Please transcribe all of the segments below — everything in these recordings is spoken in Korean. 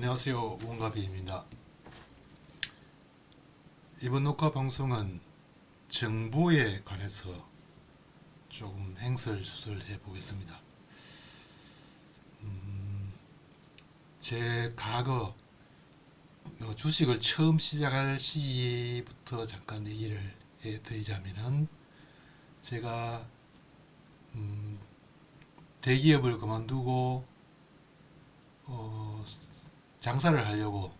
안녕하세요. 원가비입니다. 이번 녹화 방송은 정보에 관해서 조금 행설수설해 보겠습니다. 제 과거 주식을 처음 시작할 시기부터 잠깐 얘기를 해드리자면은 제가 대기업을 그만두고 장사를 하려고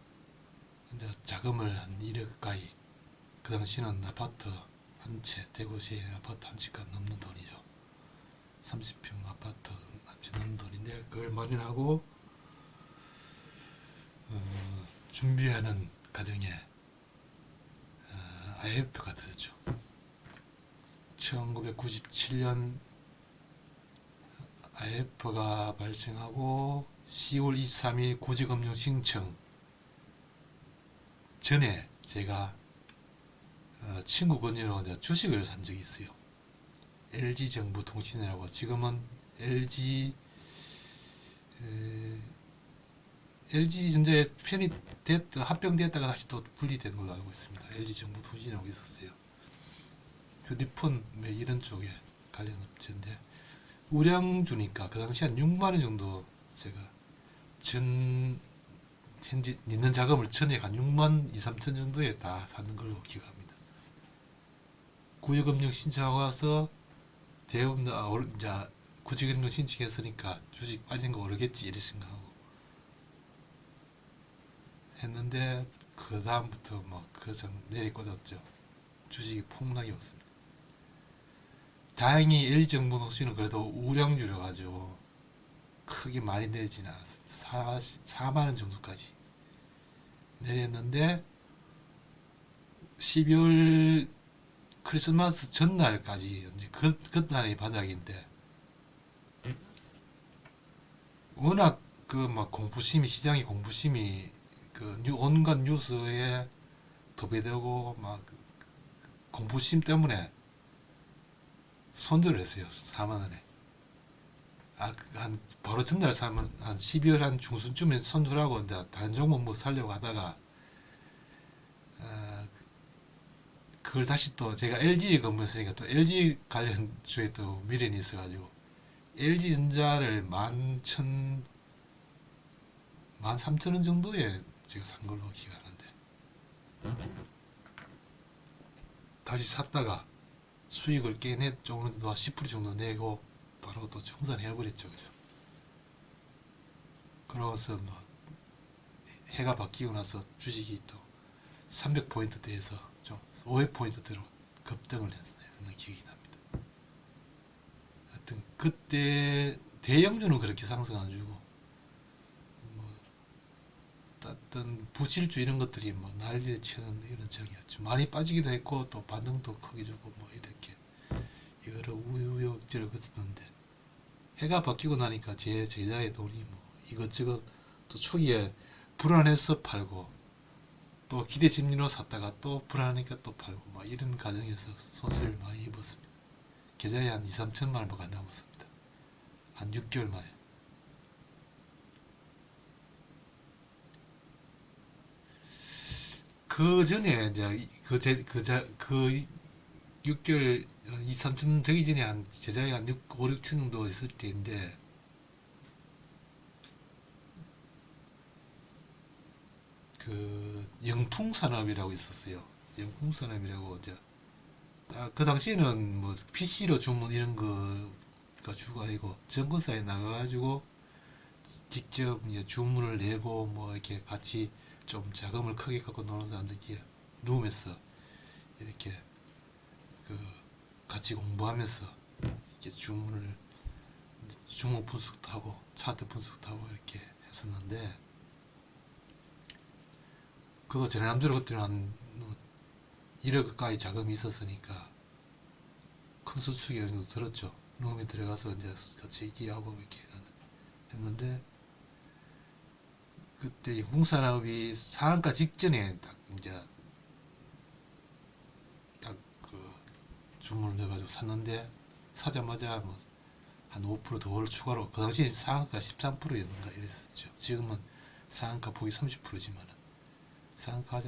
이제 자금을 한 1억 가까이, 그 당시는 아파트 한 채, 대구시의 아파트 한 채가 넘는 돈이죠. 30평 아파트 한 채 넘는 돈인데 그걸 마련하고 준비하는 과정에 IMF가 터졌죠. 1997년 IMF가 발생하고 10월 23일 구제금융 신청 전에 제가 친구 권유로 주식을 산 적이 있어요. LG정보통신이라고, 지금은 LG전자에 합병되었다가 다시 또 분리된 걸로 알고 있습니다. LG정보통신이라고 있었어요. 휴대폰 이런 쪽에 관련 업체인데 우량주니까 그 당시 한 6만 원 정도 제가 현재 있는 자금을 전액 한 6만 2, 3천 정도에 다 사는 걸로 기억합니다. 구제금융 신청하고 와서 대부분 이제 구제금융 신청했으니까 주식 빠진 거 모르겠지 이런 생각하고 했는데 그 다음부터 뭐 그정 내리꽂았죠. 주식이 폭락이 왔습니다. 다행히 LG정보통신은 그래도 우량주라 가지고 크게 많이 내리지는 않았습니다. 4만 원 정도까지 내렸는데 12월 크리스마스 전날까지 이제 그날이 바닥인데 워낙 그 막 공포심이, 시장의 공포심이 온갖 뉴스에 도배되고 막 공포심 때문에 손절을 했어요. 4만 원에. 바로 전날 사면 한 12월 한 중순쯤에 손절하고 이제 다른 종목 뭐 살려고 하다가 그걸 다시 또 제가 LG에 근무했으니까 또 LG 관련 주에 또 미련이 있어가지고 LG전자를 13,000원 정도에 제가 산 걸로 기억하는데 다시 샀다가 수익을 깨냈 정도 10% 정도 내고 바로 또 청산해버렸죠. 그죠? 그러고서 뭐 해가 바뀌고 나서 주식이 또 300포인트 대에서 좀 500포인트대로 급등을 했는 기억이 납니다. 하여튼 그때 대형주는 그렇게 상승 안 주고 뭐 어떤 부실주 이런 것들이 뭐 난리를 치는 이런 적이었죠. 많이 빠지기도 했고 또 반등도 크게 주고 뭐 이렇게 여러 우여곡절을 거쳤는데 해가 바뀌고 나니까 제 제자의 돈이 뭐 이것저것 또 초기에 불안해서 팔고 또 기대 심리로 샀다가 또 불안하니까 또 팔고 막 이런 과정에서 손실을 많이 입었습니다. 계좌에 한 2, 3천만 원밖에 안 남았습니다. 한 6개월 만에. 그 전에 이제 그 6개월 2, 3천 되기 전에 한 제자에 한 6, 5, 6천 정도 있을 때인데 그 영풍산업이라고 있었어요. 영풍산업이라고 이제 그 당시에는 뭐 PC로 주문 이런 거가 주가 아니고 정거사에 나가가지고 직접 이제 주문을 내고 뭐 이렇게 같이 좀 자금을 크게 갖고 노는 사람들끼리 누우면서 이렇게 그 같이 공부하면서 이렇게 주문 분석도 하고 차트 분석도 하고 이렇게 했었는데 그거 제 남대로 그때는 한 1억 가까이 자금이 있었으니까 큰 수축이 어느 정도 들었죠. 룸에 들어가서 이제 같이 얘기하고 이렇게 했는데 그때 홍산업이 상한가 직전에 딱 이제 딱 그 주문을 넣어가지고 샀는데 사자마자 뭐 한 5%더 추가로 그 당시 상한가 13%였는가 이랬었죠. 지금은 상한가 폭이 30%지만 상한가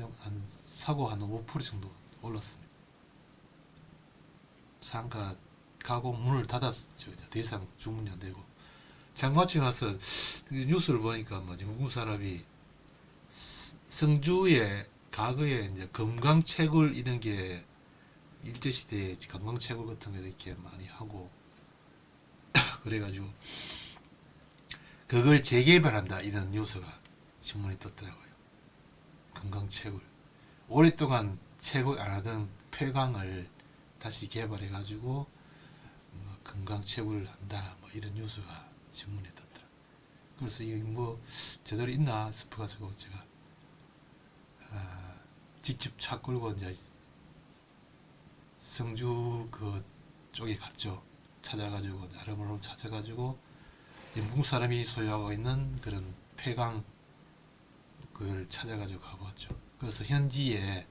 사고 한 5% 정도 올랐습니다. 상한가 가고 문을 닫았죠. 이제 더 이상 주문이 안 되고. 장마치고 나서 뉴스를 보니까 뭐 중국 사람이 성주에 과거에 이제 금강채굴 이런 게 일제시대에 금강채굴 같은 거 이렇게 많이 하고 그래가지고 그걸 재개발한다 이런 뉴스가 신문에 떴더라고요. 금강채굴 오랫동안 채굴 안 하던 폐광을 다시 개발해가지고 뭐 금강채굴을 한다 뭐 이런 뉴스가 신문에 떴더라. 그래서 이게 뭐 제대로 있나 싶어가지고 제가 직접 차 끌고 이제 성주 그 쪽에 갔죠. 찾아가지고 아름아름 찾아가지고 영국 사람이 소유하고 있는 그런 폐광 그걸 찾아가지고 가보았죠. 그래서 현지에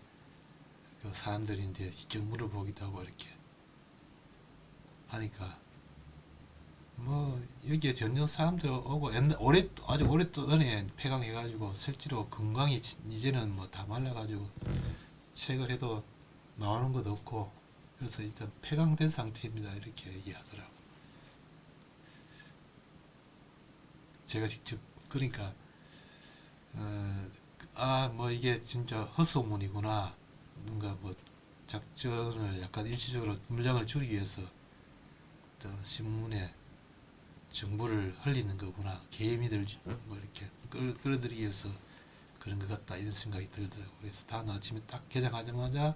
그 사람들인데 직접 물어보기도 하고 이렇게 하니까 뭐 여기에 전혀 사람들 오고 아주 오랫동안에 폐광해가지고 실제로 금강이 이제는 뭐 다 말라가지고 책을 해도 나오는 것도 없고 그래서 일단 폐광된 상태입니다 이렇게 얘기하더라고. 제가 직접 그러니까 뭐 이게 진짜 헛소문이구나. 뭔가 뭐 작전을 약간 일시적으로 물량을 줄이기 위해서 신문에 정보를 흘리는 거구나. 개미들 뭐 이렇게 끌어들이기 위해서 그런 것 같다 이런 생각이 들더라고. 그래서 다음 아침에 딱 개장하자마자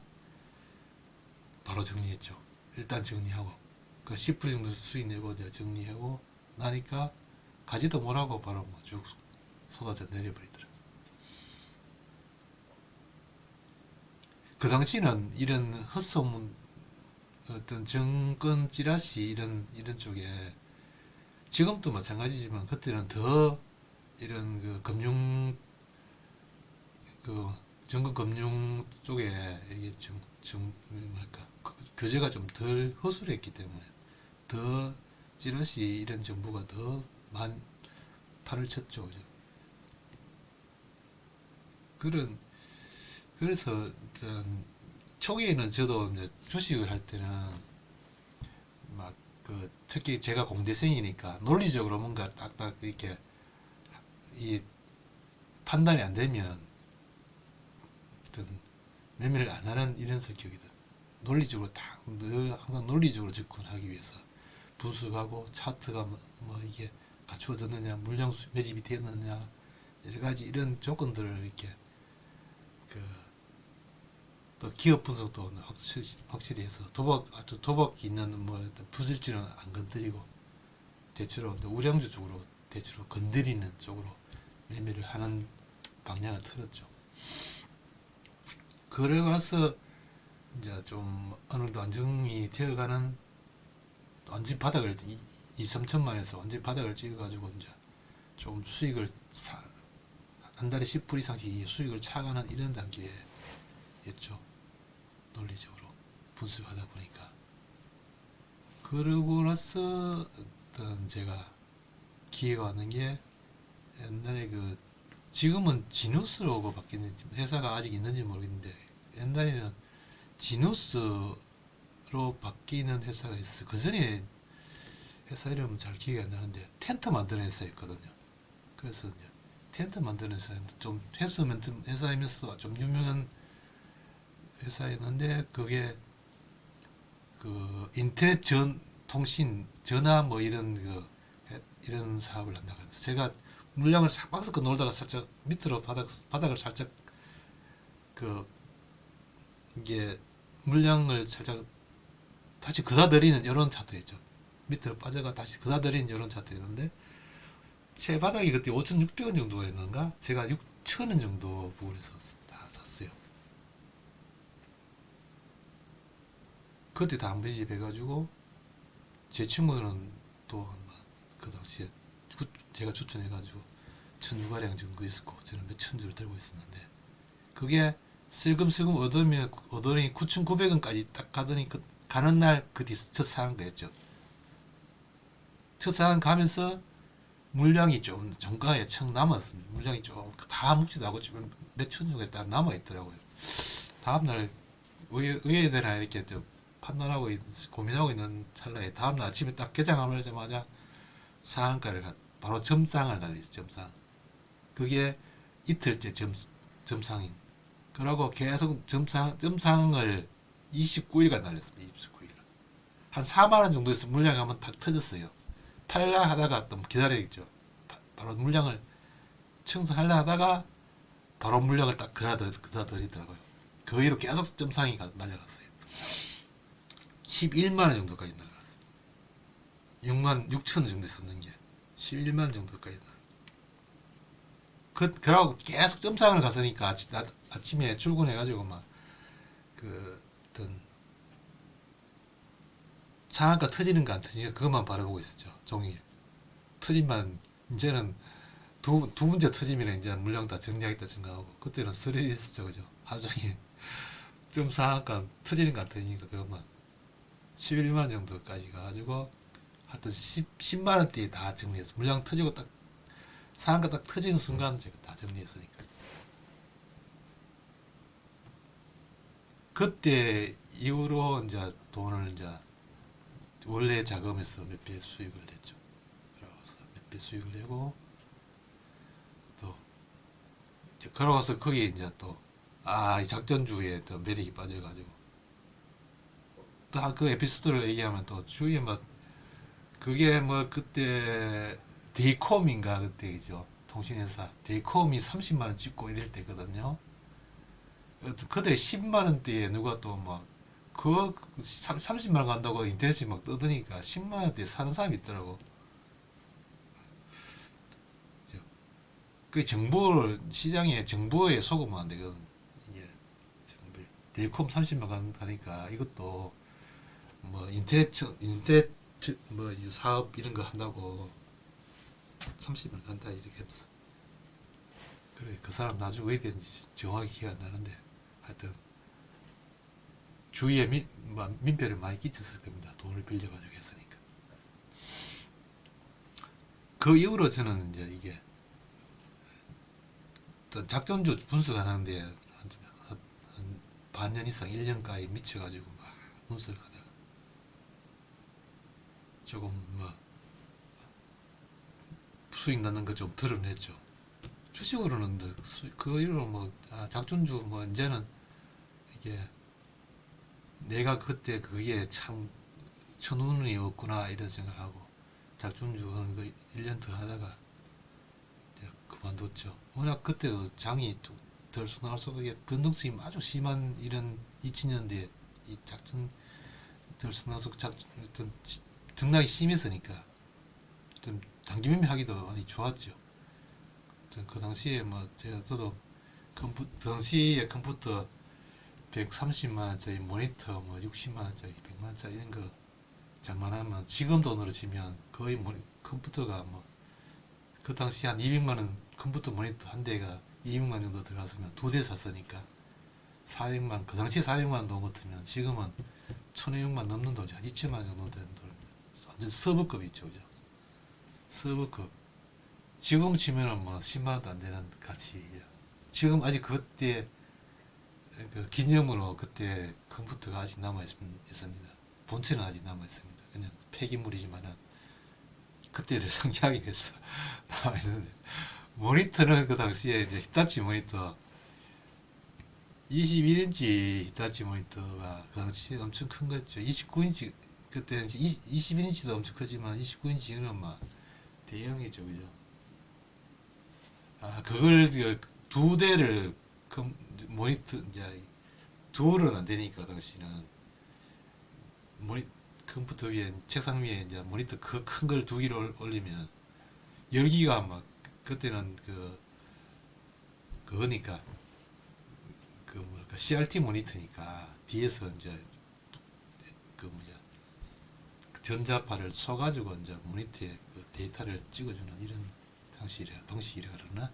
바로 정리했죠. 일단 정리하고 그 10% 정도 수익 내고 이제 정리하고 나니까 가지도 못하고 바로 뭐 쭉 쏟아져 내려버리더라고. 그 당시는 이런 헛소문 어떤 정권 찌라시 이런 쪽에 지금도 마찬가지지만 그때는 더 이런 그 정권 금융 쪽에 이게 뭐랄까 규제가 좀 덜 허술했기 때문에 더 찌라시 이런 정부가 더 많이 판을 쳤죠. 그죠? 그래서 초기에는 저도 이제 주식을 할 때는 막 특히 제가 공대생이니까 논리적으로 뭔가 딱딱 이렇게 이 판단이 안 되면 어떤 매매를 안 하는 이런 성격이든 논리적으로 늘 항상 논리적으로 접근하기 위해서 분석하고 차트가 뭐 이게 갖추어졌느냐 물량 매집이 되었느냐 여러 가지 이런 조건들을 이렇게 또 기업 분석도 확실히 해서 도박이 있는 뭐 부실질은 안 건드리고 대체로 우량주 쪽으로 대체로 건드리는 쪽으로 매매를 하는 방향을 틀었죠. 그래가서 이제 좀 어느 정도 안정이 되어가는 완전 바닥을 2, 3천만에서 완전 바닥을 찍어가지고 이제 좀 수익을 한 달에 10% 이상씩 수익을 차가는 이런 단계였죠. 논리적으로 분석하다 보니까 그러고 나서 어떤 제가 기회가 왔는 게 옛날에 지금은 지누스로 바뀌는지 회사가 아직 있는지 모르겠는데 옛날에는 지누스로 바뀌는 회사가 있어요. 그 전에 회사 이름은 잘 기억이 안 나는데 텐트 만드는 회사였거든요. 그래서 이제 텐트 만드는 회사였는데 좀 회사이면서 좀 유명한 회사였는데 그게 인터넷 통신 전화 뭐 이런 사업을 한다고 해서 제가 물량을 싹 박스권 놀다가 살짝 밑으로 바닥을 살짝 이게 물량을 살짝 다시 그다드리는 이런 차트였죠. 밑으로 빠져가 다시 그다드리는 이런 차트였는데 제 바닥이 그때 5,600원 정도였는가 제가 6,000원 정도 부분에서 다 샀어요. 그때 다 안 매집해가지고 제 친구들은 또 그 당시에 제가 추천해가지고 1,600가량 정도 있었고 저는 몇천 주를 들고 있었는데 그게 슬금슬금 오더니 9,900원까지 딱 가더니 가는 날 첫 상한 거였죠. 첫 상한 가면서 물량이 좀 정가에 청 남았습니다. 물량이 좀 다 묵지도 않고 지금 몇천 주가 딱 남아 있더라고요. 다음날 의회대나 이렇게 좀 판단하고 고민하고 있는 찰나에 다음날 아침에 딱 개장하자마자 상한가를 바로 점상을 날렸어요. 점상. 그게 이틀째 점상인. 그러고 계속 점상을 29일간 날렸습니다. 29일. 한 4만 원 정도에서 물량이 한번 탁 터졌어요. 팔라 하다가 또 기다리겠죠. 바로 물량을 청소하려 하다가 바로 물량을 딱 그다더리더라고요. 그 위로 계속 점상이 날려갔어요. 11만 원 정도까지 날라갔어요. 6만 6천 원 정도 썼는 게 11만 원 정도까지 그러고 계속 점상을 갔으니까 아침에 출근해가지고 막 어떤 상한가 터지는 거 안 터지는 거 그것만 바라보고 있었죠. 종일 터진만 이제는 두 번째 터지면 이제 물량 다 정리하겠다 생각하고 그때는 스릴이 있었죠. 그죠? 하루 종일 점 상한가 터지는 거 안 터지니까 그것만 11만 원 정도까지 가가지고 하여튼 10만 원대에 다 정리했어. 물량 터지고 딱 상한가 딱 터지는 순간 제가 다 정리했으니까. 그때 이후로 이제 돈을 이제 원래 자금에서 몇 배 수익을 냈죠. 그러고서 몇 배 수익을 내고 또 이제 그러고서 거기에 이제 또 이 작전주에 또 매력이 빠져가지고 또 그 에피소드를 얘기하면 또 주위에 막 그게 뭐 그때 데이콤인가 그때죠. 통신회사 데이콤이 30만 원 찍고 이럴 때거든요. 그때 10만 원대에 누가 또 막 그 30만 원 간다고 인터넷에 막 떠드니까 10만 원대에 사는 사람이 있더라고. 그 정보를 시장에 정보에 속으면 안 되거든. 이게 데이콤 30만 원 가니까 이것도 뭐 인터넷 뭐 사업 이런 거 한다고 30만 간다 이렇게 하면서 그래 그 사람 나중에 왜 됐는지 정확히 기억 안 나는데 하여튼 주위에 민폐를 많이 끼쳤을 겁니다. 돈을 빌려가지고 했으니까. 그 이후로 저는 이제 이게 어떤 작전주 분석을 하는데 한 반년 이상 1년가에 미쳐가지고 막 분석을 하다가 조금 뭐 수익 나는 거 좀 드러냈죠. 주식으로는 그 이후로 뭐 작전주 뭐 이제는 이게 내가 그때 그게 참 천운이었구나 이런 생각하고 작전주 하는 거 1년 더 하다가 이제 그만뒀죠. 워낙 그때도 장이 들쑥날쑥하게 변동성이 아주 심한 이런 2000년대 이 작전 들쑥날쑥 어떤 등락이 심했으니까 좀 단기 매매하기도 많이 좋았죠. 그 당시에 뭐 저도 당시에 컴퓨터 130만 원짜리 모니터 뭐 60만 원짜리 100만 원짜리 이런 거 장만하면 지금 돈으로 치면 거의 컴퓨터가 뭐 그 당시 한 200만 원 컴퓨터 모니터 한 대가 200만 원 정도 들어갔으면 두 대 샀으니까 400만 그 당시 400만 원 돈 같으면 지금은 1,200만 넘는 돈이 한 2천만 원 정도 되는 돈 완전 서브급 있죠. 그죠? 서브급 지금 치면은 뭐 10만 원도 안 되는 가치 지금 아직 그때 그 기념으로 그때 컴퓨터가 아직 남아 있습니다. 본체는 아직 남아 있습니다. 그냥 폐기물이지만은 그때를 상기하기 위해서 남아 있는데 모니터는 그 당시에 이제 히타치 모니터 21인치 히타치 모니터가 그 당시에 엄청 큰 거였죠. 29인치 그때 21인치도 엄청 크지만 29인치는 막 대형이죠, 그죠? 그걸 두 대를 모니터 이제 둘은 안 되니까 당시는 컴퓨터 위에 책상 위에 이제 모니터 그 큰 걸 두 개를 올리면 열기가 막 그때는 그거니까 그 뭐랄까 CRT 모니터니까 뒤에서 이제 그 뭐야 전자파를 쏘가지고 이제 모니터에 그 데이터를 찍어주는 이런 방식이라 그러나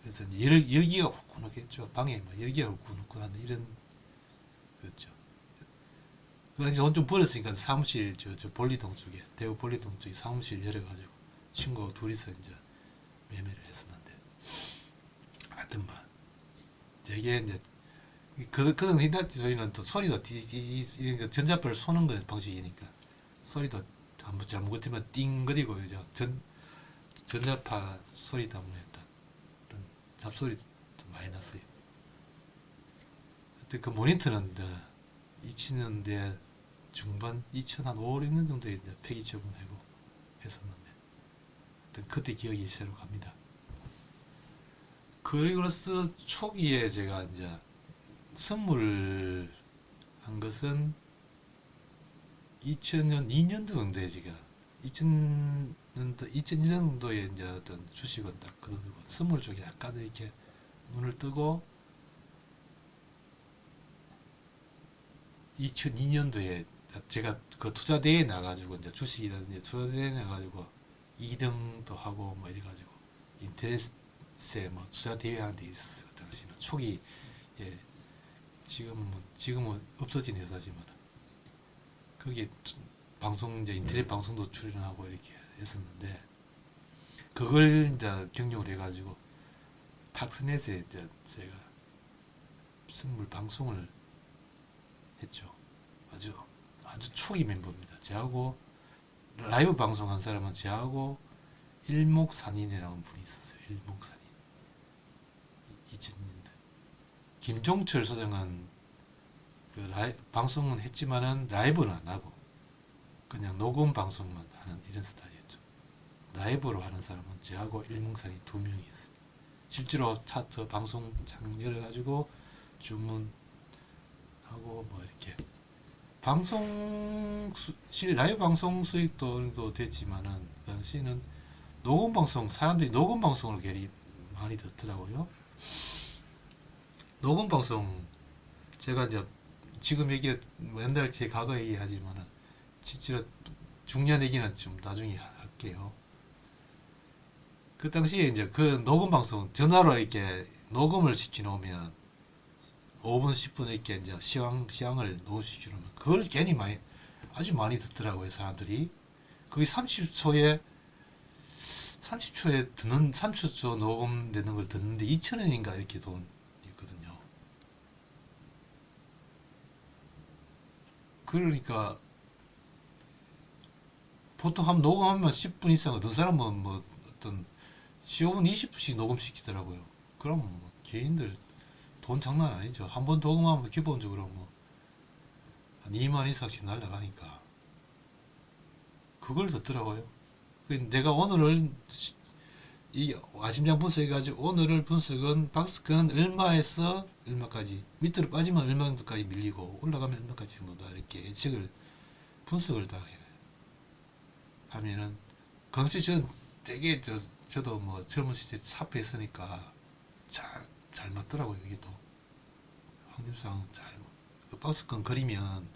그래서 이제 열기가 후끈하겠죠. 방에 막 열기가 후끈후끈한 이런 그렇죠. 그래서 돈 좀 벌었으니까 사무실 저 볼리동 쪽에 대구 볼리동 쪽에 사무실 열어가지고 친구 둘이서 이제 매매를 했었는데, 하여튼 뭐 되게 이제 그런 힌트 저희는 또 소리도 띠 전자파를 쏘는 거는 방식이니까 소리도 한번 잘못하면 띵거리고 그죠. 전자파 소리 때문에 어떤 잡소리도 많이 났어요. 그때 그 모니터는 2000년대 중반, 2005, 6년 정도에 이제 폐기 처분하고 했었는데, 하여튼 그때 기억이 새로 갑니다. 그리고서 초기에 제가 이제 선물을 한 것은 2000년 2년도 정도에 제가 2000년도 2001년도에 이제 어떤 주식은 딱 그러고 선물 쪽에 약간 이렇게 눈을 뜨고 2002년도에 제가 그 투자대회에 나가지고 이제 주식이라든지 투자대회에 나가지고 2등도 하고 뭐 이래가지고 인터넷에 뭐 투자대회 하는 데 있었어요. 그 당시는 초기. 예, 지금은 없어진 회사지만 거기에 방송 이제 인터넷 방송도 출연하고 이렇게 했었는데, 그걸 이제 경영을 해가지고 팍스넷에 이제 제가 선물 방송을 했죠. 아주 초기 멤버입니다. 저하고 라이브 방송한 사람은 저하고 일목산인이라는 분이 있었어요. 일목산인. 2000년대. 김종철 소장은 방송은 했지만은 라이브는 안 하고 그냥 녹음 방송만 하는 이런 스타일이었죠. 라이브로 하는 사람은 저하고 일목산인 두 명이었어요. 실제로 차트 방송 창 열어가지고 주문하고 뭐 이렇게 라이브 방송 수익도 어느 정도 됐지만은 그 당시에는 녹음 방송, 사람들이 녹음 방송을 굉장히 많이 듣더라고요. 녹음 방송 제가 이제 지금 얘기 옛날 제 과거 얘기하지만은 실제로 중요한 얘기는 좀 나중에 할게요. 그 당시에 이제 그 녹음 방송 전화로 이렇게 녹음을 시켜놓으면 5분, 10분 이렇게 이제 시황을 녹음시켜놓으면 그걸 괜히 아주 많이 듣더라고요, 사람들이. 거의 30초에 듣는, 30초 녹음되는 걸 듣는데 2,000원인가 이렇게 돈 있거든요. 그러니까 보통 한 녹음하면 10분 이상, 어떤 사람은 뭐 어떤 15분, 20분씩 녹음시키더라고요. 그럼 뭐 개인들 돈 장난 아니죠. 한 번 녹음하면 기본적으로 뭐 한 2만 이상씩 날라가니까 그걸 듣더라고요. 내가 오늘을 이 아심장 분석해가지고 오늘을 분석은 박스권은 얼마에서 얼마까지, 밑으로 빠지면 얼마 정도까지 밀리고 올라가면 얼마까지 정도다, 이렇게 예측을 분석을 다 해요. 하면은 강씨 전 되게 저도 뭐 젊은 시절 사표 했으니까 잘 맞더라고요. 이게 또 확률상 박스권 그리면,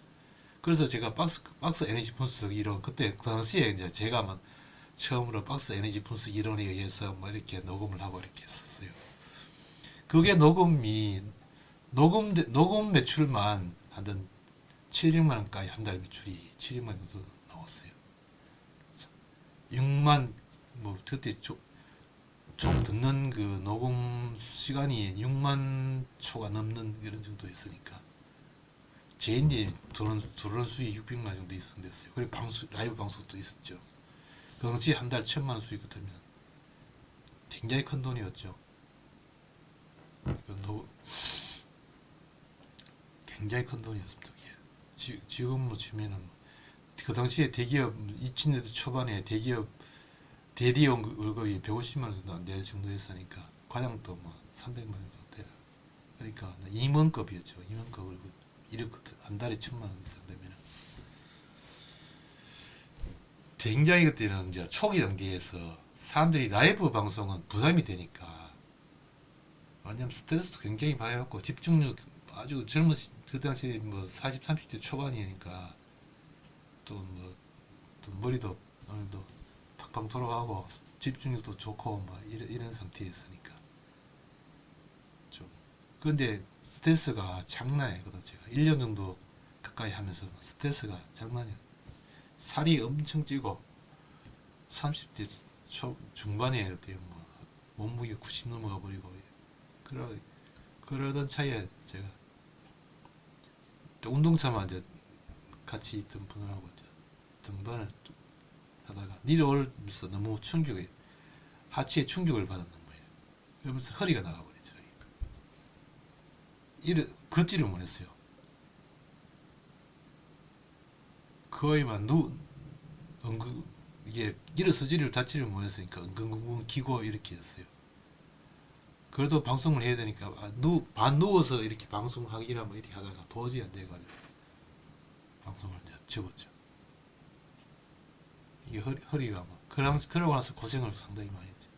그래서 제가 박스 에너지 분석 이론, 그때 그 당시에 이제 제가 막 처음으로 박스 에너지 분석 이론에 의해서 뭐 이렇게 녹음을 하고 이렇게 했었어요. 그게 녹음 매출만 한 700만 원까지 한 달 매출이 700만 원 정도 나왔어요. 6만, 뭐 그때 좀 듣는 그 녹음 시간이 6만 초가 넘는 이런 정도였으니까 제인디 들어온 수익 600만 원 정도 있었어요. 그리고 라이브 방송도 있었죠. 그 당시 한 달 1,000만 원 수익 같으면 굉장히 큰 돈이었죠. 굉장히 큰 돈이었습니다. 지금으로 치면은 그 당시에 대기업 2000년대 초반에 대리용 월급이 150만 원 정도 안 될 정도였으니까 과장도 뭐 300만 원 정도 돼요. 그러니까 임원급이었죠. 임원급 월급 1억 한 달에 1,000만 원 이상 되면 굉장히, 그때는 이제 초기 단계에서 사람들이 라이브 방송은 부담이 되니까, 왜냐면 스트레스도 굉장히 많이 받고 집중력 아주 그 당시 뭐 40, 30대 초반이니까 또 머리도 어느 정도 팍팍 돌아가고 집중력도 좋고 뭐 이런 상태였으니까 좀. 그런데 스트레스가 장난이 아니거든. 제가 1년 정도 가까이 하면서 스트레스가 장난이 아니야. 살이 엄청 찌고 30대 중반에 어때요? 뭐 몸무게 90 넘어가 버리고 그러던 차에 제가 또 운동차만 이제 같이 있던 분하고 이제 등반을 하다가 내려오면서 너무 충격에 하체에 충격을 받았는 거예요. 그러면서 허리가 나가버렸죠. 걷지를 못했어요. 거의 막 이게 일어서지를 자체를 못했으니까 은근근근 기고 이렇게 했어요. 그래도 방송을 해야 되니까 반 누워서 이렇게 방송하기라 뭐 이렇게 하다가 도저히 안 돼가지고 방송을 이제 접었죠. 이게 허리가 막 그러고 나서 고생을 상당히 많이 했죠.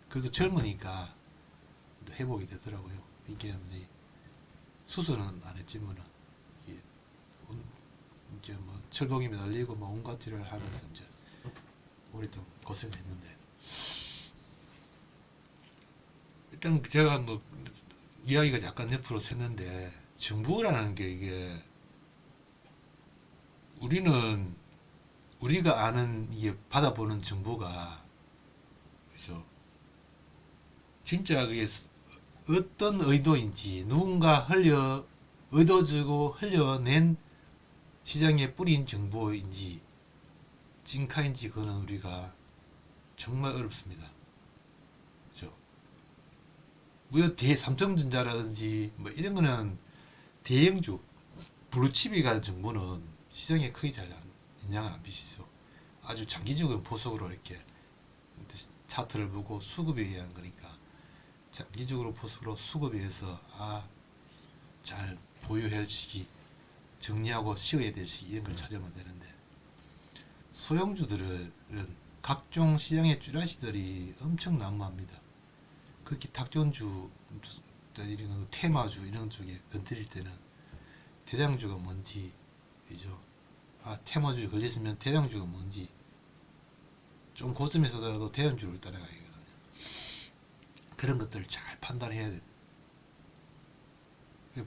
그래도 젊으니까 회복이 되더라고요. 이게 이제 수술은 안 했지만은 이제 뭐 철봉이 매달리고 뭐 온갖 일을 하면서 이제 오랫동안 고생을 했는데 일단 제가 뭐 이야기가 약간 옆으로 샜는데 정보라는 게 이게 우리가 아는 이게 받아보는 정보가 그죠? 진짜 그게 어떤 의도인지 누군가 의도주고 흘려낸 시장에 뿌린 정보인지 찐카인지 그거는 우리가 정말 어렵습니다. 그죠? 무려 삼성전자라든지 뭐 이런 거는 대형주 블루칩이 가는 정보는 시장에 크게 잘 영향을 안 미치죠. 아주 장기적으로 보석으로 이렇게 차트를 보고 수급에 의한 거니까 장기적으로 보석으로 수급에 의해서 잘 보유할 시기 정리하고 쉬어야 될 시기 이런 걸 찾으면 되는데 소형주들은 각종 시장의 쭈라시들이 엄청 난무합니다. 그렇게 탁존주 이런 테마주 이런 쪽에 건드릴 때는 대장주가 뭔지 그죠? 테마주에 걸렸으면 대장주가 뭔지 좀 고점에서도 대장주를 따라가야거든요. 그런 것들을 잘 판단해야 돼요.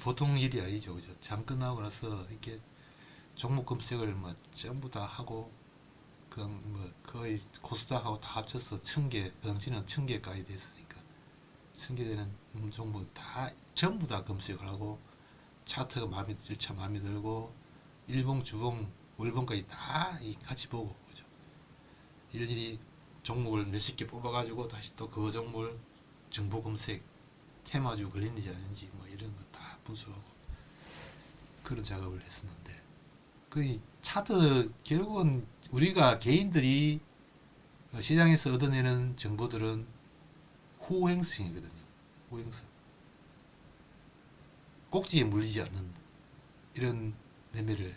보통 일이 아니죠, 그죠? 장 끝나고 나서 이렇게 종목 검색을 뭐 전부 다 하고 그냥 뭐 거의 코스닥하고 다 합쳐서 1000개, 그 당시는 1000개까지 됐으니까 1000개 되는 종목 다 전부 다 검색을 하고 차트가 마음에 1차 마음에 들고 일봉, 주봉, 월봉까지 다 같이 보고 그죠? 일일이 종목을 몇십 개 뽑아가지고 다시 또 그 종목을 정보 검색 테마주 걸리는지 아닌지 뭐 이런 거 다 분석하고 그런 작업을 했었는데 그 차트 결국은 우리가 개인들이 시장에서 얻어내는 정보들은 후행성이거든요. 후행성. 꼭지에 물리지 않는 이런 매매를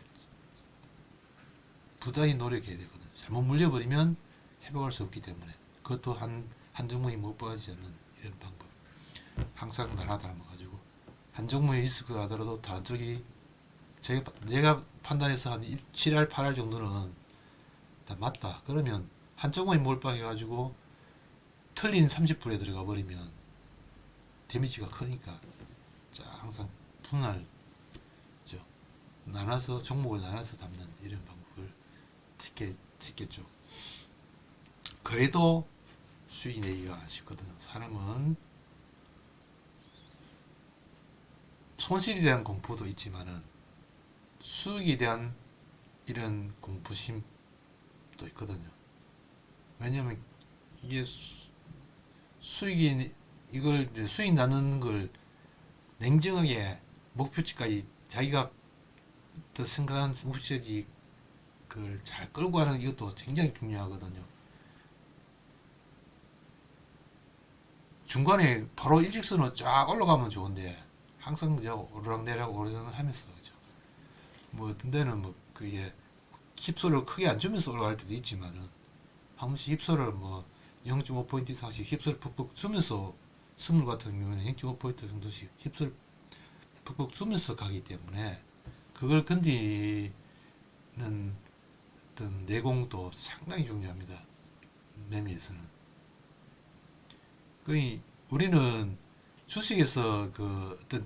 부단히 노력해야 되거든요. 잘못 물려버리면 회복할 수 없기 때문에 그것도 한 종목이 못 빠지지 않는 이런 방법. 항상 나라 닮아가지고 한 종목에 리스크가 하더라도 다른 쪽이 내가 판단해서 한 7할, 8할 정도는 다 맞다. 그러면 한 종목에 몰빵해가지고 틀린 30%에 들어가 버리면 데미지가 크니까 항상 분할죠. 종목을 나눠서 담는 이런 방법을 택했죠. 그래도 수익 내기가 쉽거든. 사람은 손실에 대한 공포도 있지만은 수익에 대한 이런 공포심도 있거든요. 왜냐면 이게 이걸 이제 수익 나는 걸 냉정하게 목표치까지 자기가 더 생각한 목표치 그걸 잘 끌고 가는 이것도 굉장히 중요하거든요. 중간에 바로 일직선으로 쫙 올라가면 좋은데 항상 오르락내리락 하면서 그죠. 뭐 어떤 데는 뭐 그게 힙소를 크게 안 주면서 올라갈 때도 있지만은 한 번씩 힙소를 뭐 0.5포인트 이상씩 힙소를 푹푹 주면서 스물 같은 경우는 0.5포인트 정도씩 힙소를 푹푹 주면서 가기 때문에 그걸 건드리는 어떤 내공도 상당히 중요합니다. 매매에서는. 그러니 우리는 주식에서 그 어떤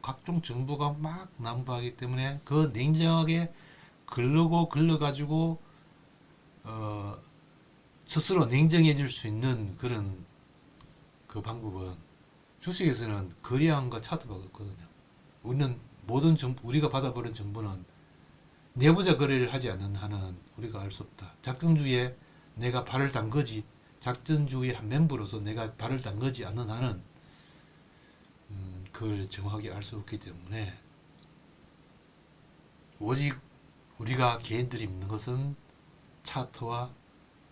각종 정보가 막 난무하기 때문에 그 냉정하게 걸러가지고 스스로 냉정해 질 수 있는 그런 그 방법은 주식에서는 거래량과 차트가 없거든요. 우리는 우리가 받아버린 정보는 내부자 거래를 하지 않는 한은 우리가 알 수 없다. 작전주에 내가 발을 담그지 작전주의 한 멤버로서 내가 발을 담그지 않는 한은 그걸 정확하게 알 수 없기 때문에 오직 우리가 개인들이 믿는 것은 차트와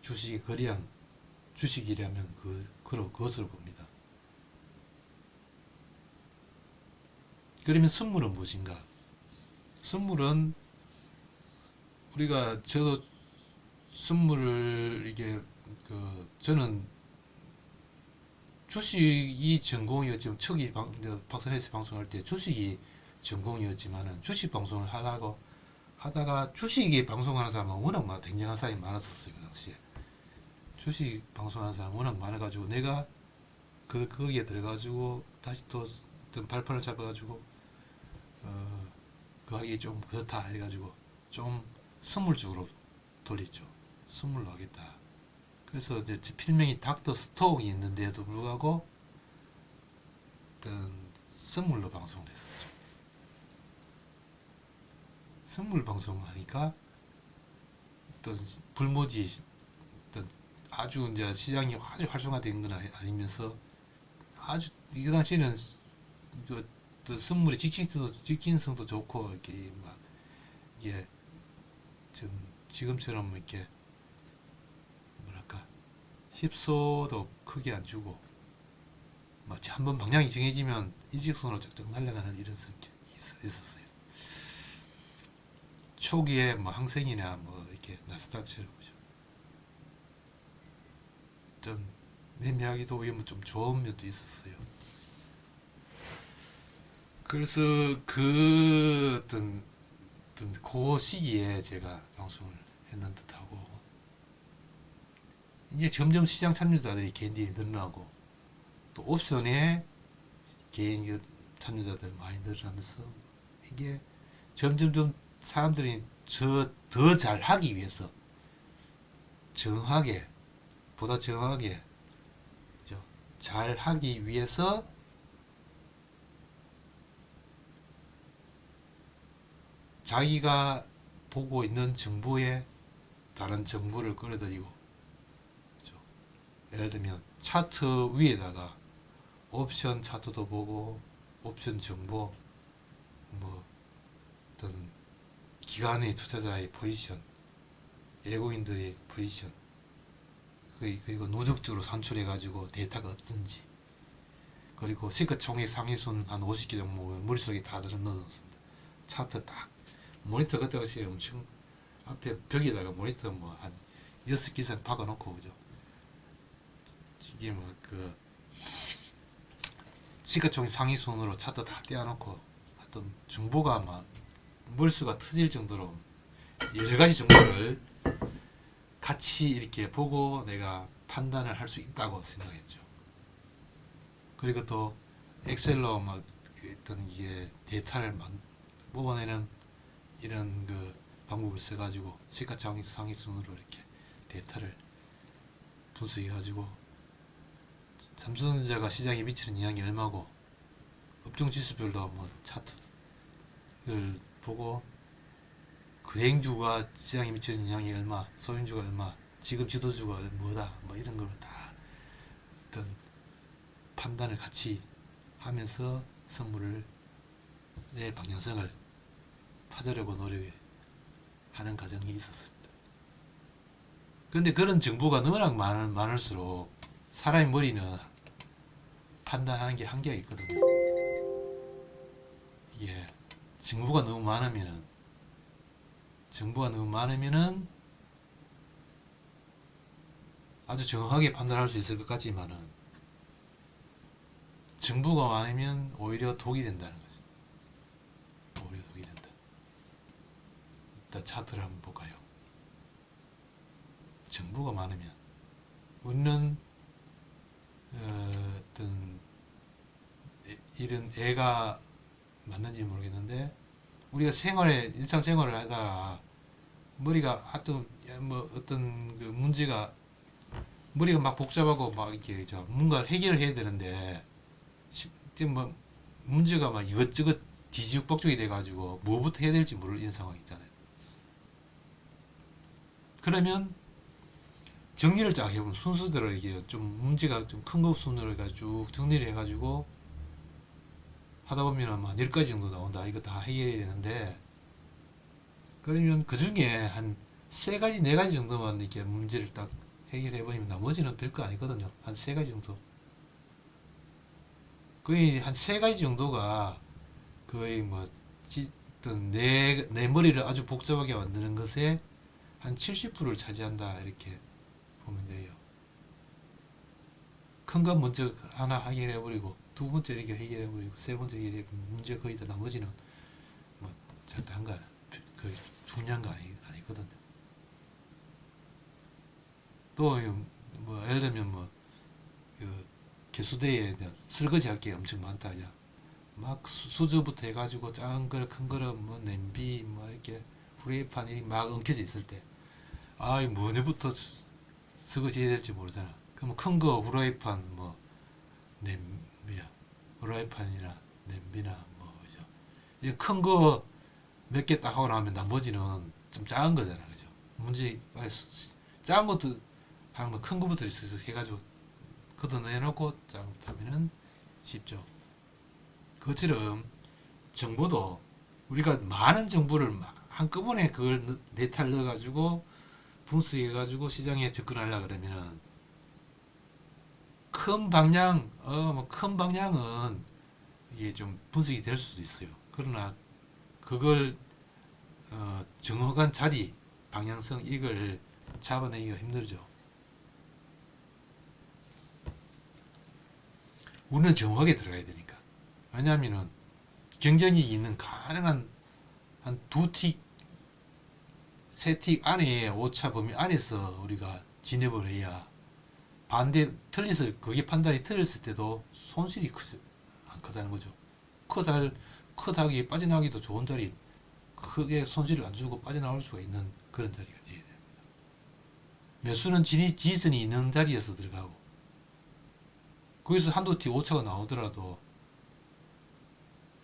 주식의 거래량, 주식이라면 그것으로 봅니다. 그러면 선물은 무엇인가? 선물은 저도 선물을 저는 주식이 전공이었지만 초기 박선혜씨 방송할 때 주식이 전공이었지만은 주식 방송을 하다가 주식이 방송하는 사람은 워낙 굉장한 사람이 많았었어요. 그 당시에 주식 방송하는 사람 워낙 많아가지고 내가 거기에 들어가지고 다시 또 어떤 발판을 잡아가지고 그 하기 좀 그렇다 해가지고 좀 선물 쪽으로 돌렸죠. 선물로 하겠다. 그래서 이제 제 필명이 닥터 스톡이 있는데도 불구하고 어떤 선물로 방송을 했었죠. 선물 방송하니까 어떤 불모지 어떤 아주 이제 시장이 아주 활성화된 건 아니면서 아주 이 당시에는 그 선물의 직진성도 좋고 이렇게 막 이게 좀 지금처럼 이렇게 뭐랄까 힙소도 크게 안 주고 마치 한번 방향이 정해지면 일직선으로 쫙쫙 날아가는 이런 성격이 있었어요. 초기에 뭐 항생이나 뭐 이렇게 나스닥처럼 어떤 매매하기도 좀 좋은 면도 있었어요. 그래서 어떤 그 시기에 제가 방송을 했는 듯하고 이제 점점 시장 참여자들이 개인들이 늘어나고 또 옵션에 개인 참여자들 많이 늘어나면서 이게 점점점 사람들이 더 잘하기 위해서 보다 정확하게 잘하기 위해서 자기가 보고 있는 정보에 다른 정보를 끌어들이고 예를 들면 차트 위에다가 옵션 차트도 보고 옵션 정보 뭐 어떤 기관의 투자자의 포지션 외국인들의 포지션 그리고 누적적으로 산출해 가지고 데이터가 어떤지 그리고 시가총액 상위순 한 50개 종목을 머릿속에 다 넣어놓습니다. 차트 딱 모니터 그때 당시에 엄청 앞에 벽에다가 모니터 뭐 한 6개 이상 박아놓고 그죠. 이게 뭐 시가총액 상위순으로 차트 다 떼어놓고 어떤 정보가 막 머릿수가 터질 정도로 여러 가지 정보를 같이 이렇게 보고 내가 판단을 할 수 있다고 생각했죠. 그리고 또 엑셀로 막 어떤 이게 데이터를 막 뽑아내는 이런 방법을 써가지고 시가총액 상위순으로 이렇게 데이터를 분석해가지고 삼성전자가 시장에 미치는 영향이 얼마고 업종 지수별로 뭐 차트를 보고 거행주가 시장에 미치는 영향이 얼마, 소형주가 얼마, 지금 지도주가 뭐다, 뭐 이런 걸 다 어떤 판단을 같이 하면서 선물을 내 방향성을 찾으려고 노력하는 과정이 있었습니다. 그런데 그런 정보가 워낙 많을수록 사람의 머리는 판단하는 게 한계가 있거든요. 이게 정보가 너무 많으면은 아주 정확하게 판단할 수 있을 것 같지만은 정보가 많으면 오히려 독이 된다는 거죠. 오히려 독이 된다. 일단 차트를 한번 볼까요? 정보가 많으면 우리는 어떤 이런 애가 맞는지 모르겠는데 우리가 일상생활을 하다가 머리가 하여튼 뭐 어떤 문제가 머리가 막 복잡하고 막 이렇게 뭔가를 해결해야 되는데 지금 뭐 문제가 막 이것저것 뒤지박죽이 돼가지고 뭐부터 해야 될지 모르는 상황 있잖아요. 그러면 정리를 쫙 해보면 순서대로 이게 좀 문제가 좀 큰 거 순으로 해가지고 정리를 해가지고 하다 보면 한 10가지 정도 나온다. 이거 다 해결해야 되는데 그러면 그 중에 한 3가지, 4가지 정도만 이렇게 문제를 딱 해결해버리면 나머지는 별거 아니거든요. 한 3가지 정도. 거의 한 3가지 정도가 거의 뭐, 어떤 내 머리를 아주 복잡하게 만드는 것에 한 70%를 차지한다. 이렇게 보면 돼요. 큰 건 먼저 하나 해결해버리고, 두 번째 이렇게 해결해버리고, 세 번째 해결해버리고, 문제 거의 다 나머지는 뭐, 작다한 거, 그 중요한 거 아니거든요. 또, 뭐, 예를 들면 뭐, 그, 개수대에 설거지 할 게 엄청 많다. 야. 막 수저부터 해가지고 작은 그릇, 큰 그릇, 뭐, 냄비, 뭐, 이렇게 프라이팬이 막 엉켜져 있을 때, 아, 이 뭐부터 설거지 해야 될지 모르잖아. 그럼 큰 거, 후라이팬, 뭐, 냄비야. 후라이팬이나 냄비나, 뭐, 그죠. 이 큰 거 몇 개 딱 하고 나면 나머지는 좀 작은 거잖아. 그죠. 문제, 작은 것도 하면 큰 거부터 해가지고 걷어내놓고 작은 것부터 하면은 쉽죠. 그것처럼 정보도 우리가 많은 정보를 막 한꺼번에 그걸 네탈 넣어가지고 분석해가지고 시장에 접근하려 그러면은 큰 방향, 뭐 큰 방향은 이게 좀 분석이 될 수도 있어요. 그러나 그걸 정확한 자리, 방향성 이걸 잡아내기가 힘들죠. 우리는 정확하게 들어가야 되니까. 왜냐하면은 경쟁이 있는 가능한 한 2틱, 3틱 안에 오차 범위 안에서 우리가 진입을 해야 반대 틀렸을 그게 판단이 틀렸을 때도 손실이 크지 않거다는 거죠. 크다기 빠져나가기도 좋은 자리 크게 손실을 안 주고 빠져나올 수가 있는 그런 자리가 돼야 됩니다. 매수는 지지선이 있는 자리에서 들어가고 거기서 한두 티 오차가 나오더라도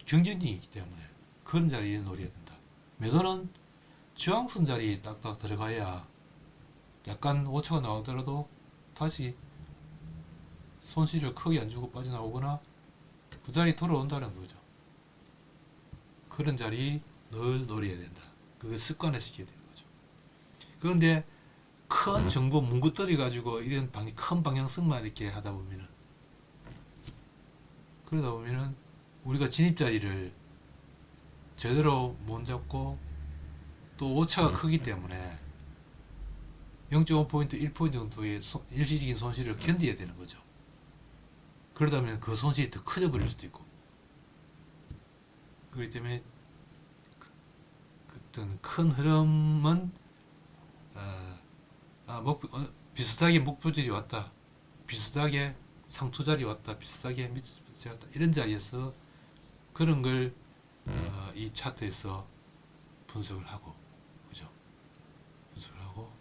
경쟁이 있기 때문에 그런 자리에 노려야 된다. 매도는 저항선 자리에 딱딱 들어가야 약간 오차가 나오더라도 다시 손실을 크게 안 주고 빠져나오거나 그 자리 돌아온다는 거죠. 그런 자리 늘 노려야 된다. 그걸 습관화 시켜야 되는 거죠. 그런데 큰 정보 뭉긋거리 가지고 이런 큰 방향성만 이렇게 하다 보면은 그러다 보면은 우리가 진입 자리를 제대로 못 잡고 또 오차가 크기 때문에 0.5포인트, 1포인트 정도의 일시적인 손실을 견뎌야 되는 거죠. 그러다 보면 그 손실이 더 커져 버릴 수도 있고 그렇기 때문에 어떤 큰 흐름은 비슷하게 목표질이 왔다, 비슷하게 상투자리 왔다, 비슷하게 밑자리 왔다 이런 자리에서 그런 걸 이 차트에서 분석을 하고 그죠? 분석을 하고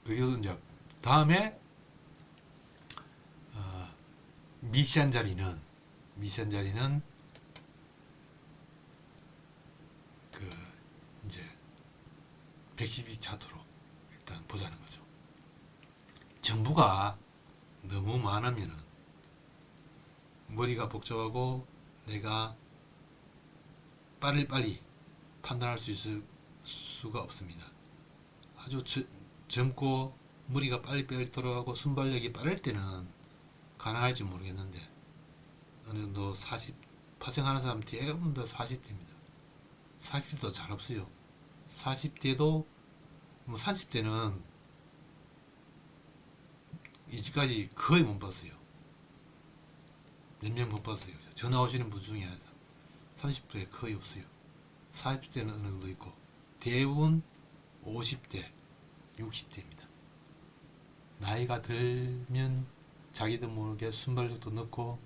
그리고 이제 다음에 미시한 자리는 그 이제 112 차트로 일단 보자는 거죠. 정보가 너무 많으면은 머리가 복잡하고 내가 빨리 판단할 수 있을 수가 없습니다. 아주 젊고 머리가 빨리 돌아가고 순발력이 빠를 때는 가능할지 모르겠는데 어느 정도 40 파생하는 사람 대부분 다 40대입니다. 40대도 잘 없어요. 40대도 뭐 30대는 이제까지 거의 못 봤어요. 몇 명 못 봤어요. 전화 오시는 분 중에 30대 거의 없어요. 40대는 어느 정도 있고 대부분 50대, 60대입니다. 나이가 들면 자기도 모르게 순발력도 넣고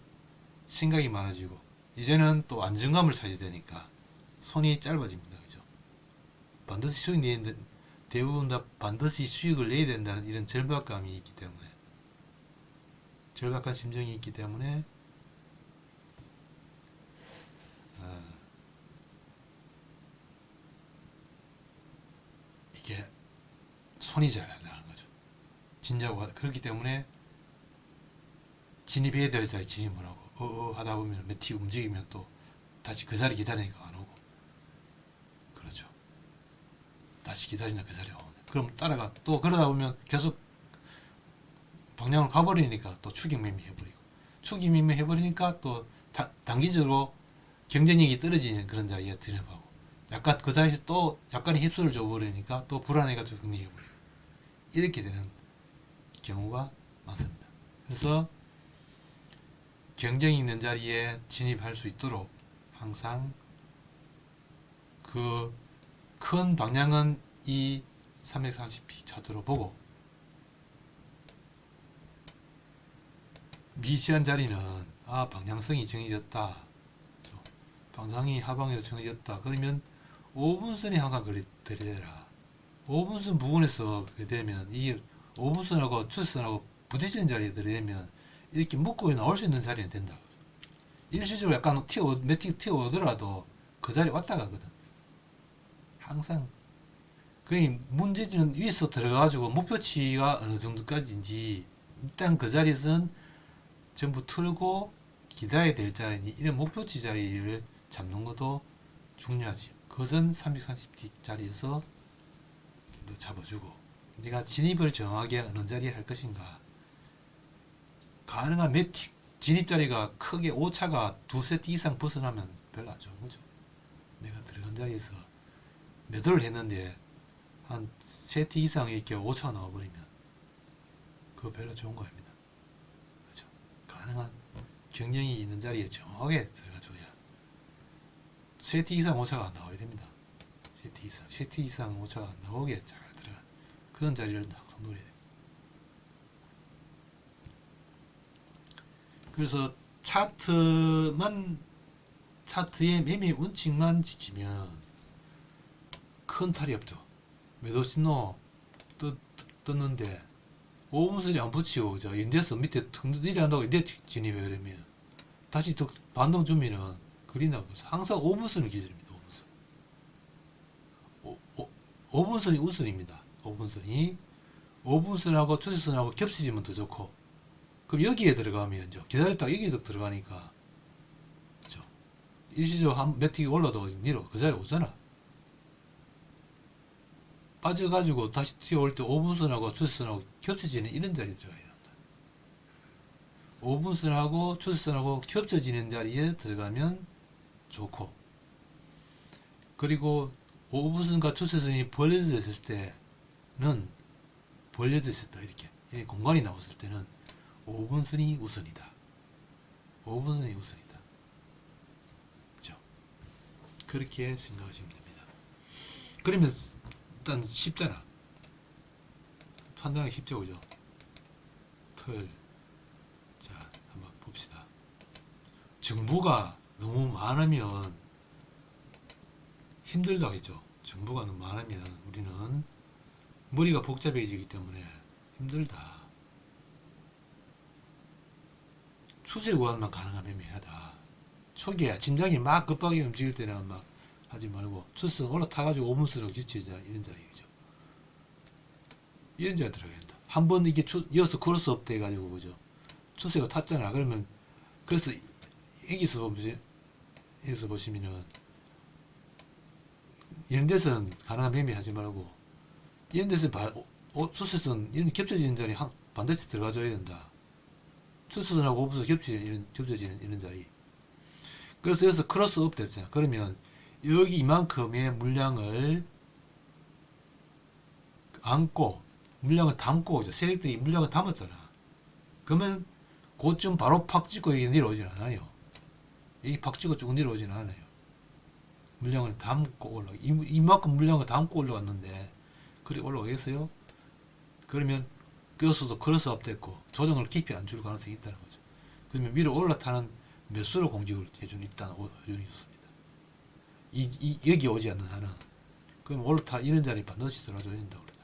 생각이 많아지고 이제는 또 안정감을 찾아야 되니까 손이 짧아집니다. 그죠? 반드시 수익 대부분 다 반드시 수익을 내야 된다는 이런 절박감이 있기 때문에, 절박한 심정이 있기 때문에 이게 손이 잘 안 나가는 거죠. 진짜고 그렇기 때문에 진입해야 될 자리 진입을 하고 하다 보면 매티 움직이면 또 다시 그 자리 기다리니까 안 오고, 그렇죠. 다시 기다리나 그 자리에 오네. 그럼 따라가 또 그러다 보면 계속 방향을 가버리니까 또 추격매매 해버리고, 추격매매 해버리니까 또 단기적으로 경쟁력이 떨어지는 그런 자리에 들어가고, 약간 그 자리에서 또 약간의 힙수를 줘버리니까 또 불안해가지고 정리해버리고, 이렇게 되는 경우가 많습니다. 그래서 경쟁이 있는 자리에 진입할 수 있도록 항상 그 큰 방향은 이 330p 차트로 보고, 미시한 자리는 방향성이 정해졌다, 방향이 하방으로 정해졌다, 그러면 5분선이 항상 들이대라. 5분선 부분에서 그렇게 되면 이 5분선하고 추세선하고 부딪히는 자리에 들이대면 이렇게 묶고 나올 수 있는 자리는 된다. 일시적으로 약간 매틱 튀어오더라도 그 자리에 왔다 가거든. 항상. 그러니 문제는 위에서 들어가가지고 목표치가 어느 정도까지인지 일단 그 자리에서는 전부 틀고 기다려야 될 자리니 이런 목표치 자리를 잡는 것도 중요하지. 그것은 330D 자리에서 잡아주고, 내가 진입을 정확하게 어느 자리에 할 것인가, 가능한 매틱 진입 자리가 크게 오차가 두세 티 이상 벗어나면 별로 안 좋은 거죠. 내가 들어간 자리에서 매도를 했는데 한 세 티 이상 이렇게 오차가 나와버리면 그거 별로 좋은 거 아닙니다. 그죠? 가능한 경쟁이 있는 자리에 정확하게 들어가줘야 세 티 이상 오차가 안 나와야 됩니다. 세 티 이상 오차가 안 나오게 잘 들어가, 그런 자리를 항상 노려야 됩니다. 그래서 차트의 매매 운칙만 지키면 큰 탈이 없죠. 매도 신호 떴는데 5분선이 안 붙이고 인데스 밑에 툭 내려간다고 인데 진입해 그러면 다시 또 반동 주면은 그린다고. 항상 5분선이 기준입니다. 5분선이 우선입니다. 5분선하고 추세선하고 겹치지면 더 좋고, 그럼 여기에 들어가면 기다렸다가 여기에 들어가니까, 그렇죠? 일시적으로 한 매틱이 올라도 밀어 그 자리에 오잖아. 빠져가지고 다시 튀어올 때 5분선하고 추세선하고 겹쳐지는 이런 자리에 들어가야 된다. 5분선하고 추세선하고 겹쳐지는 자리에 들어가면 좋고, 그리고 5분선과 추세선이 벌려져 있을 때는, 벌려져 있었다 이렇게 공간이 나왔을 때는 5분선이 우선이다. 5분선이 우선이다. 그렇죠? 그렇게 생각하시면 됩니다. 그러면 일단 쉽잖아. 판단하기 쉽죠, 그죠? 자, 한번 봅시다. 정보가 너무 많으면 힘들다 하겠죠. 정보가 너무 많으면 우리는 머리가 복잡해지기 때문에 힘들다. 추세 구간만 가능하면 매매하다. 초기에 진작에 막 급하게 움직일 때는 막 하지 말고 추세 올라타가지고 5분선으로 지치자 이런 자리죠. 이런 자리 들어가야 된다. 한번 이게 이어서 크로스업 돼가지고 그죠? 추세가 탔잖아. 그러면 그래서 여기서 보시면은 이런 데서는 가능한 매매하지 말고, 이런 데서 추세선 이런 겹쳐지는 자리 반드시 들어가줘야 된다. 추세선하고 5분선 겹쳐지는 이런 자리. 그래서 여기서 크로스업 됐잖아. 그러면 여기 이만큼의 물량을 안고 물량을 담고 이제 세력들이 물량을 담았잖아. 그러면 그쯤 바로 팍 찍고 여기 내려오진 않아요. 여기 팍 찍고 쭉 내려오진 않아요. 물량을 담고 이만큼 물량을 담고 올라왔는데 그리 올라오겠어요? 그러면 여기서도 크로스업 됐고 조정을 깊이 안 줄 가능성이 있다는 거죠. 그러면 위로 올라타는 매수로 공격을 해주는 일단 여전히 좋습니다. 여기 오지 않는 한은 그럼 올라타 이런 자리 반드시 들어줘야 된다고 그래요.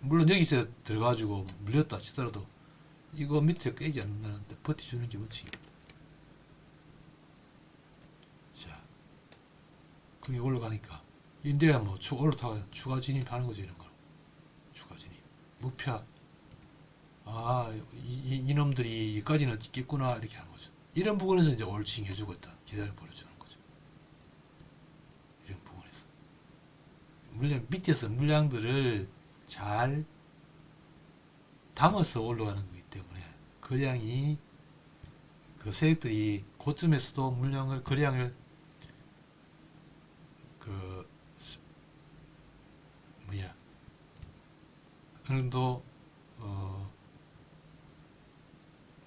물론 여기서 들어가지고 물렸다 치더라도 이거 밑에 깨지 않는다는데 버텨주는 게 원칙입니다. 자, 그게 올라가니까 인데야 뭐 올라타가 추가 진입하는 거죠. 이런 거 추가 진입 목표. 아, 이놈들이 여기까지는 찍겠구나 이렇게 하는 거죠. 이런 부분에서 이제 올칭 해주고 있다. 기다려 보여주는 거죠. 이런 부분에서 물량 밑에서 물량들을 잘 담아서 올라가는 거기 때문에 거량이 그 세력들이 고점에서도 물량을 거량을 그 뭐야 어느 정도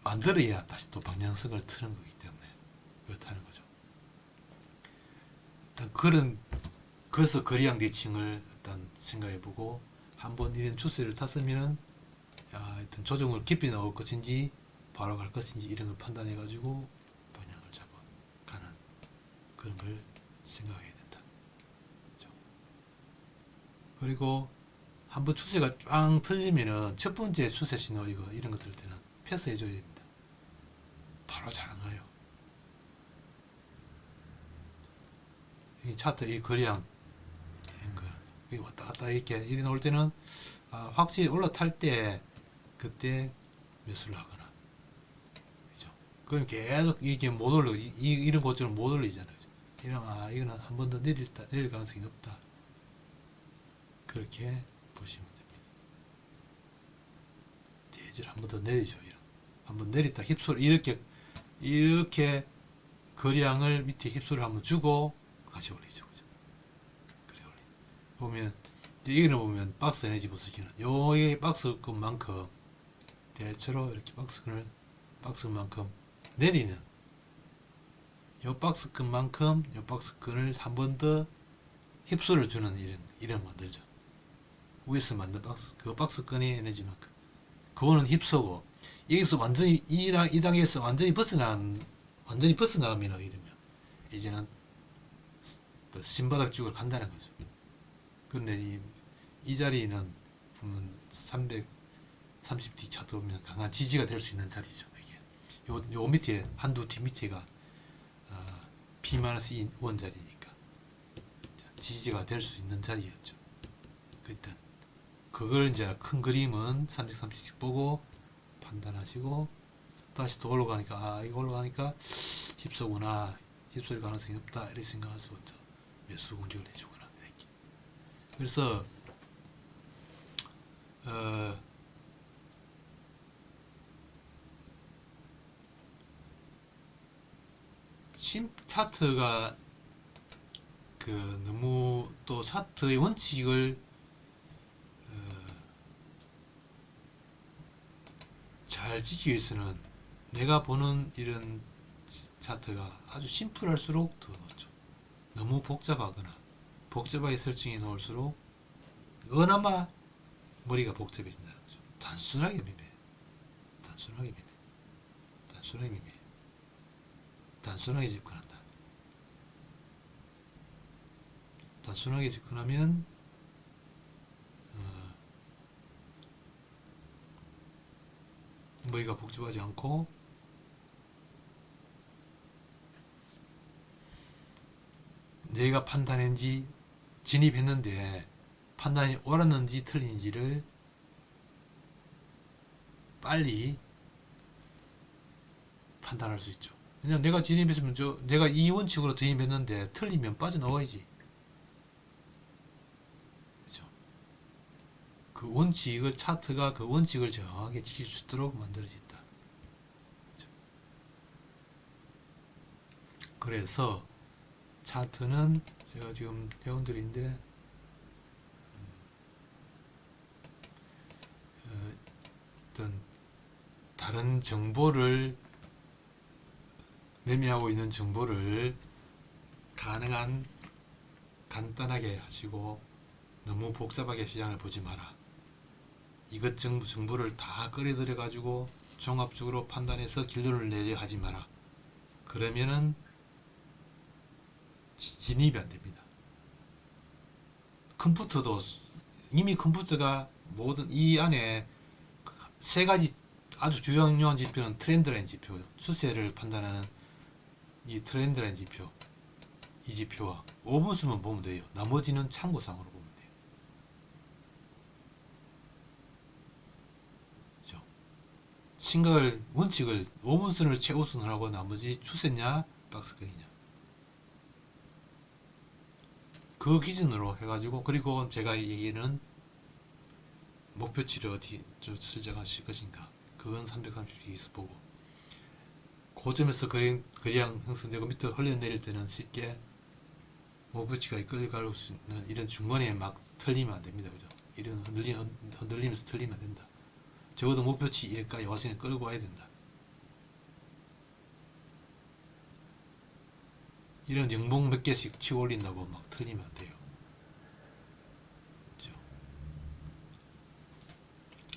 만들어야 다시 또 방향성을 트는 거기 때문에 그렇다는 거죠. 일단 그래서 거리양 대칭을 일단 생각해보고 한번 이런 추세를 탔으면은 하여튼 조정을 깊이 나올 것인지 바로 갈 것인지 이런 걸 판단해가지고 방향을 잡아가는 그런 걸 생각해야 된다. 그렇죠? 그리고 한번 추세가 꽝 터지면은 첫 번째 추세 신호 이런 것들 때는 패스해줘야 됩니다. 바로 잘 안 가요. 이 차트 이 거리양 왔다 갔다 이렇게 나올 때는 확실히 올라탈 때 그때 매수를 하거나, 그죠? 그럼 계속 이게 못 올라 이런 고점은 못 올리잖아요. 이런 이거는 한 번 더 내릴 가능성이 높다. 그렇게 보시면 됩니다. 대지를 한 번 더 내리죠. 한번 내렸다 힙소를 이렇게 거량을 밑에 힙소를 한번 주고 다시 올리죠. 그죠? 그래 보면 여기는 보면 박스 에너지 부서지는 요게 박스끈만큼 대체로 이렇게 박스끈만큼 내리는 요 박스끈만큼 요 박스끈을 한 번 더 힙소를 주는 이런 만들죠. 위에서 만든 그 박스끈의 에너지만큼 그거는 힙소고 여기서 완전히 이 단계에서 완전히 벗어나면 이러면 이제는 신바닥 쪽으로 간다는 거죠. 그런데 이 자리는 보면 330D 차트 보면 강한 지지가 될 수 있는 자리죠. 이게 요 밑에 한두 뒤 밑에가 P-1 자리니까 지지가 될 수 있는 자리였죠. 일단 그걸 이제 큰 그림은 330씩 보고 판단하시고 다시 또 올라가니까 이거 올라가니까 힙소구나, 힙소일 가능성이 없다 이렇게 생각하시부터 매수 공격을 해주거나 이렇게. 그래서 차트가 너무 또 차트의 원칙을 잘 지키기 위해서는 내가 보는 이런 차트가 아주 심플할수록 더 좋죠. 너무 복잡하게 설정해 놓을수록 그나마 머리가 복잡해진다는 거죠. 단순하게 접근한다. 단순하게 접근하면 머리가 복잡하지 않고 내가 판단했는지 진입했는데 판단이 옳았는지 틀린지를 빨리 판단할 수 있죠. 왜냐면 내가 진입했으면 내가 이 원칙으로 진입했는데 틀리면 빠져나와야지. 그렇죠? 그 원칙을 차트가 그 원칙을 정확하게 지킬 수 있도록 만들어졌다. 그렇죠? 그래서 차트는 제가 지금 회원들인데 어떤 다른 정보를 매매하고 있는 정보를 가능한 간단하게 하시고 너무 복잡하게 시장을 보지 마라. 이것 정보를 다 끌어들여 가지고 종합적으로 판단해서 결론을 내려 하지 마라. 그러면은 진입이 안 됩니다. 컴퓨터도 이미 컴퓨터가 모든 이 안에 세 가지 아주 중요한 지표는 트렌드라인 지표, 추세를 판단하는 이 트렌드라인 지표, 이 지표와 5분수만 보면 돼요. 나머지는 참고사항으로 보면 돼요. 그죠? 심각을 원칙을 5분수를 최우선을 하고 나머지 추세냐 박스권이냐 그 기준으로 해가지고, 그리고 제가 얘기는 목표치를 어디 설정하실 것인가, 그건 330D에서 보고 고점에서 거래량 형성되고 밑으로 흘러내릴 때는 쉽게 목표치가 끌려갈 수 있는 이런 중간에 막 틀리면 안 됩니다. 그죠? 이런 흔들리면서 틀리면 안 된다. 적어도 목표치 여기까지 와서 끌고 와야 된다. 이런 영봉 몇 개씩 치고 올린다고 막 틀리면 안 돼요. 그죠?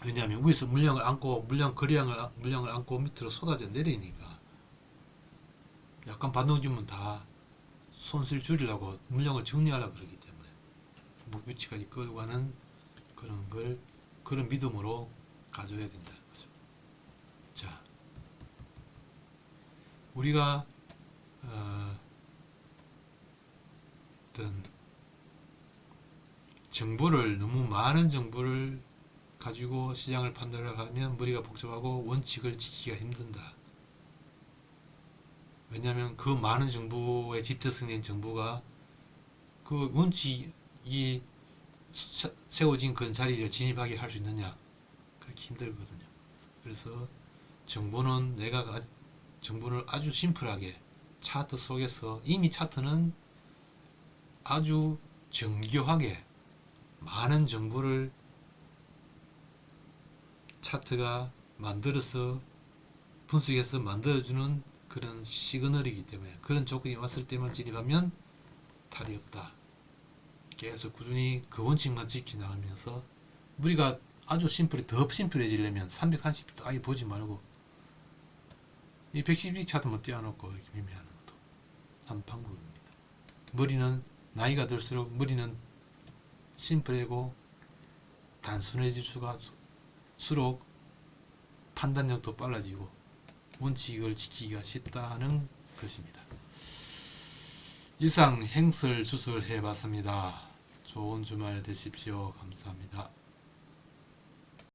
왜냐하면 위에서 물량을 안고 물량을 안고 밑으로 쏟아져 내리니까 약간 반동 주면 다 손실 줄이려고 물량을 정리하려고 그러기 때문에 목표치까지 끌고 가는 그런 걸, 그런 믿음으로 가져야 된다. 그죠? 자, 우리가 어떤 정보를, 너무 많은 정보를 가지고 시장을 판단을 하면 머리가 복잡하고 원칙을 지키기가 힘든다. 왜냐하면 그 많은 정보에 집대성된 정보가 그 원칙이 세워진 그 자리를 진입하게 할 수 있느냐, 그렇게 힘들거든요. 그래서 정보는 정보를 아주 심플하게 차트 속에서, 이미 차트는 아주 정교하게 많은 정보를 차트가 만들어서 분석해서 만들어주는 그런 시그널이기 때문에, 그런 조건이 왔을 때만 진입하면 탈이 없다. 계속 꾸준히 그 원칙만 지켜나가면서, 우리가 아주 더 심플해지려면 330도 아예 보지 말고 이 112 차트만 띄워놓고 이렇게 매매하는 것도 한 방법입니다. 머리는 나이가 들수록 머리는 심플하고 단순해질수록 판단력도 빨라지고 원칙을 지키기가 쉽다는 것입니다. 이상 행설수설 해봤습니다. 좋은 주말 되십시오. 감사합니다.